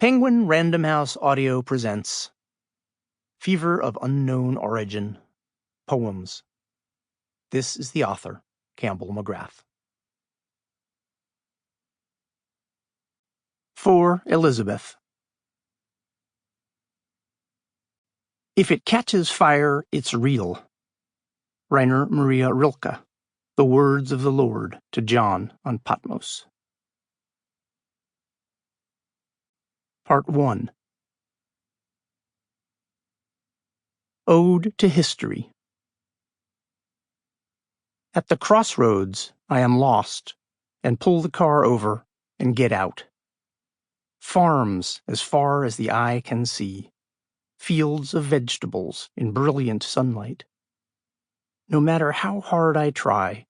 Penguin Random House Audio presents Fever of Unknown Origin, Poems. This is the author, Campbell Mcgrath. For Elizabeth. If it catches fire, it's real. Rainer Maria Rilke, The Words of the Lord to John on Patmos. Part 1. Ode to History. At the crossroads, I am lost, and pull the car over and get out. Farms as far as the eye can see. Fields of vegetables in brilliant sunlight. No matter how hard I try,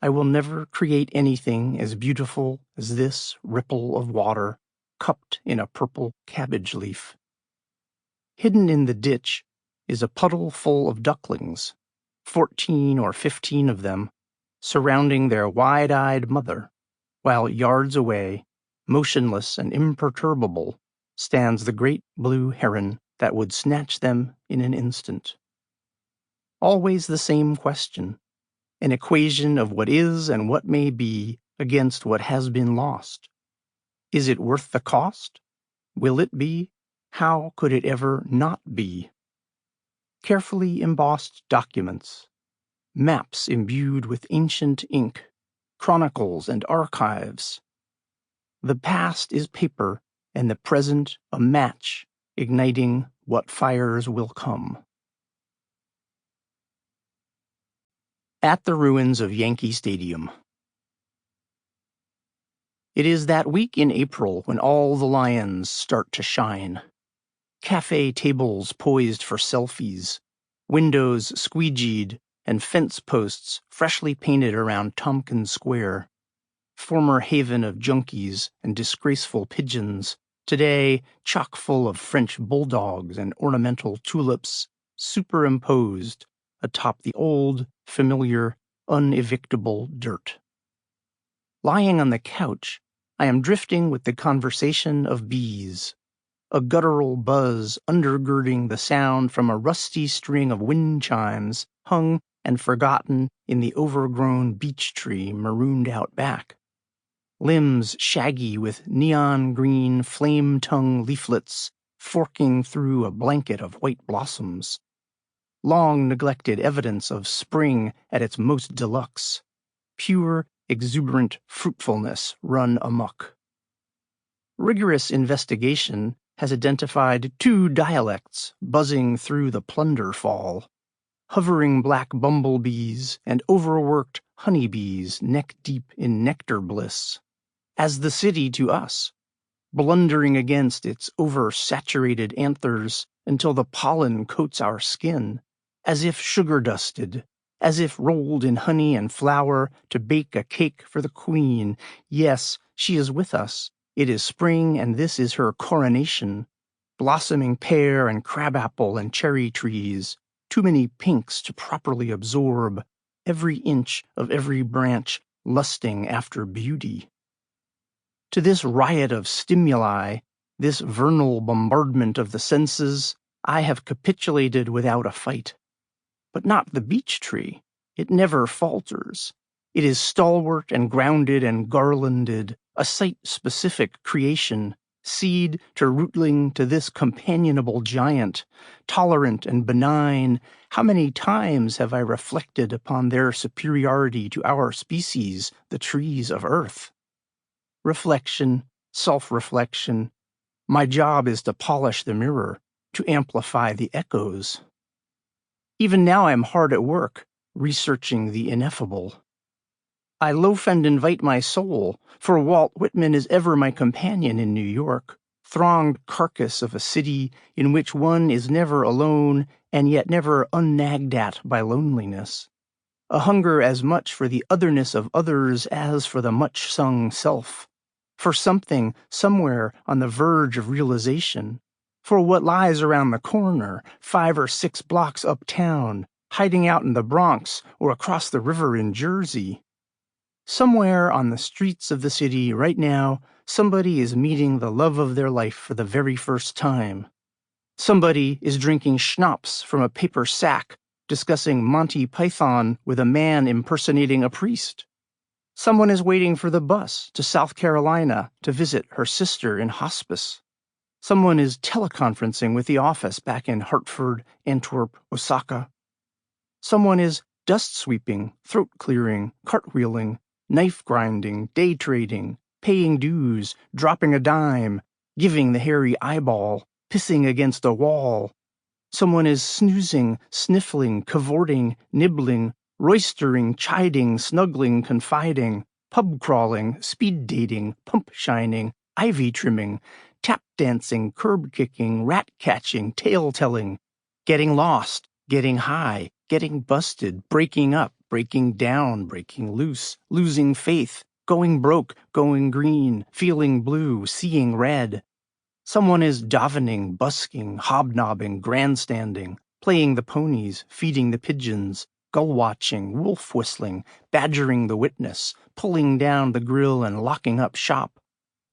I will never create anything as beautiful as this ripple of water cupped in a purple cabbage leaf. Hidden in the ditch is a puddle full of ducklings, 14 or 15 of them, surrounding their wide-eyed mother, while yards away, motionless and imperturbable, stands the great blue heron that would snatch them in an instant. Always the same question, an equation of what is and what may be against what has been lost. Is it worth the cost? Will it be? How could it ever not be? Carefully embossed documents, maps imbued with ancient ink, chronicles and archives. The past is paper, and the present a match, igniting what fires will come. At the ruins of Yankee Stadium. It is that week in April when all the lions start to shine. Cafe tables poised for selfies, windows squeegeed, and fence posts freshly painted around Tompkins Square. Former haven of junkies and disgraceful pigeons, today chock full of French bulldogs and ornamental tulips, superimposed atop the old, familiar, unevictable dirt. Lying on the couch, I am drifting with the conversation of bees, a guttural buzz undergirding the sound from a rusty string of wind chimes hung and forgotten in the overgrown beech tree marooned out back. Limbs shaggy with neon green flame-tongue leaflets forking through a blanket of white blossoms. Long neglected evidence of spring at its most deluxe. Pure, exuberant fruitfulness run amok. Rigorous investigation has identified 2 dialects buzzing through the plunder fall. Hovering black bumblebees and overworked honeybees neck-deep in nectar bliss. As the city to us, blundering against its oversaturated anthers until the pollen coats our skin, as if sugar-dusted, as if rolled in honey and flour to bake a cake for the queen. Yes, she is with us. It is spring, and this is her coronation. Blossoming pear and crabapple and cherry trees, too many pinks to properly absorb, every inch of every branch lusting after beauty. To this riot of stimuli, this vernal bombardment of the senses, I have capitulated without a fight. But not the beech tree. It never falters. It is stalwart and grounded and garlanded, a site-specific creation, seed to rootling to this companionable giant, tolerant and benign. How many times have I reflected upon their superiority to our species, the trees of earth? Reflection, self-reflection. My job is to polish the mirror, to amplify the echoes. Even now I am hard at work, researching the ineffable. I loaf and invite my soul, for Walt Whitman is ever my companion in New York, thronged carcass of a city in which one is never alone and yet never unnagged at by loneliness. A hunger as much for the otherness of others as for the much-sung self, for something somewhere on the verge of realization, for what lies around the corner, 5 or 6 blocks uptown, hiding out in the Bronx or across the river in Jersey. Somewhere on the streets of the city right now, Somebody is meeting the love of their life for the very first time. Somebody is drinking schnapps from a paper sack, discussing Monty Python with a man impersonating a priest. Someone is waiting for the bus to South Carolina to visit her sister in hospice. Someone is teleconferencing with the office back in Hartford, Antwerp, Osaka. Someone is dust sweeping, throat clearing, cartwheeling, knife grinding, day trading, paying dues, dropping a dime, giving the hairy eyeball, pissing against a wall. Someone is snoozing, sniffling, cavorting, nibbling, roistering, chiding, snuggling, confiding, pub crawling, speed dating, pump shining, ivy trimming, tap dancing, curb kicking, rat catching, tale telling, getting lost, getting high, getting busted, breaking up, breaking down, breaking loose, losing faith, going broke, going green, feeling blue, seeing red. Someone is davening, busking, hobnobbing, grandstanding, playing the ponies, feeding the pigeons, gull-watching, wolf-whistling, badgering the witness, pulling down the grill and locking up shop,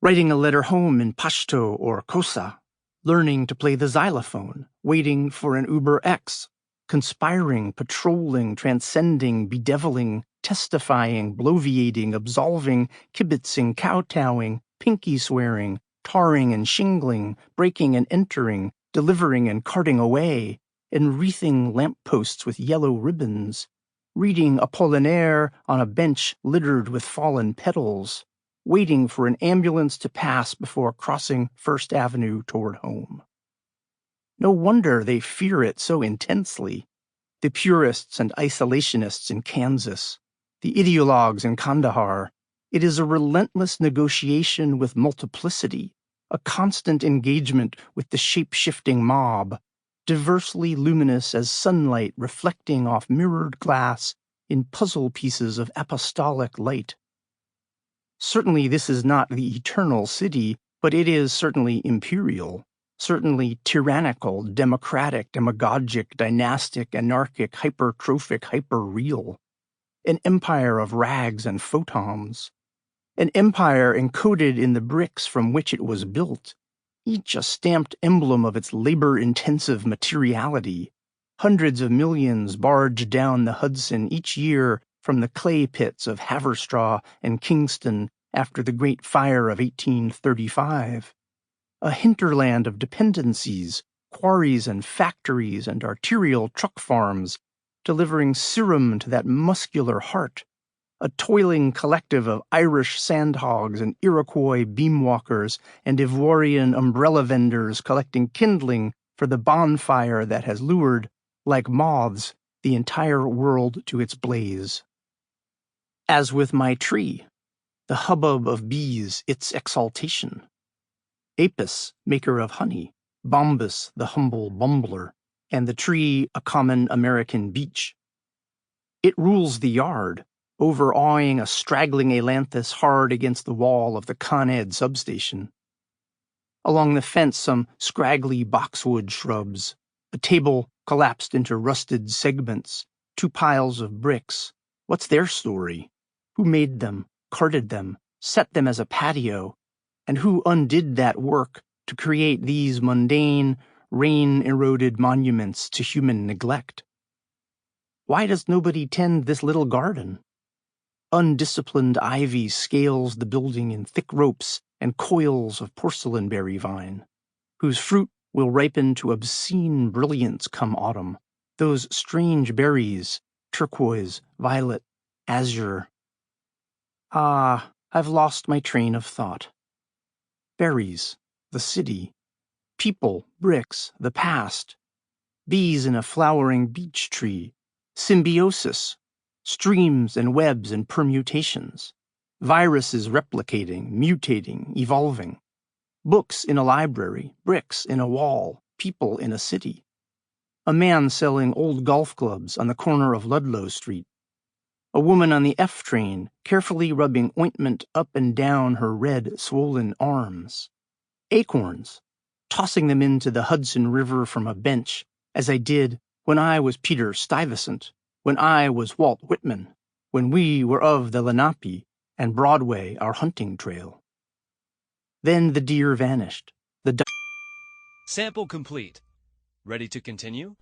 writing a letter home in Pashto or Kosa, learning to play the xylophone, waiting for an Uber X, conspiring, patrolling, transcending, bedeviling, testifying, bloviating, absolving, kibitzing, kowtowing, pinky swearing, tarring and shingling, breaking and entering, delivering and carting away, enwreathing lampposts with yellow ribbons, reading Apollinaire on a bench littered with fallen petals, waiting for an ambulance to pass before crossing First Avenue toward home. No wonder they fear it so intensely. The purists and isolationists in Kansas, the ideologues in Kandahar. It is a relentless negotiation with multiplicity, a constant engagement with the shape-shifting mob, diversely luminous as sunlight reflecting off mirrored glass in puzzle pieces of apostolic light. Certainly this is not the eternal city, but it is certainly imperial, certainly tyrannical, democratic, demagogic, dynastic, anarchic, hypertrophic, hyper-real. An empire of rags and photons. An empire encoded in the bricks from which it was built, each a stamped emblem of its labor-intensive materiality. Hundreds of millions barge down the Hudson each year from the clay pits of Haverstraw and Kingston after the Great Fire of 1835. A hinterland of dependencies, quarries and factories and arterial truck farms, delivering serum to that muscular heart, a toiling collective of Irish sandhogs and Iroquois beamwalkers and Ivorian umbrella vendors collecting kindling for the bonfire that has lured, like moths, the entire world to its blaze. As with my tree, the hubbub of bees, its exaltation. Apis, maker of honey, Bombus, the humble bumbler, and the tree a common American beech. It rules the yard, overawing a straggling ailanthus hard against the wall of the Con Ed substation. Along the fence some scraggly boxwood shrubs, a table collapsed into rusted segments, 2 piles of bricks. What's their story? Who made them, carted them, set them as a patio, and who undid that work to create these mundane, rain-eroded monuments to human neglect? Why does nobody tend this little garden? Undisciplined ivy scales the building in thick ropes and coils of porcelain-berry vine, whose fruit will ripen to obscene brilliance come autumn, those strange berries, turquoise, violet, azure. Ah, I've lost my train of thought. Berries, the city, people, bricks, the past, bees in a flowering beech tree, symbiosis, streams and webs and permutations, viruses replicating, mutating, evolving, books in a library, bricks in a wall, people in a city, a man selling old golf clubs on the corner of Ludlow Street, a woman on the F train carefully rubbing ointment up and down her red, swollen arms, acorns, tossing them into the Hudson River from a bench, as I did when I was Peter Stuyvesant, when I was Walt Whitman, when we were of the Lenape and Broadway our hunting trail. Then the deer vanished. Sample complete. Ready to continue?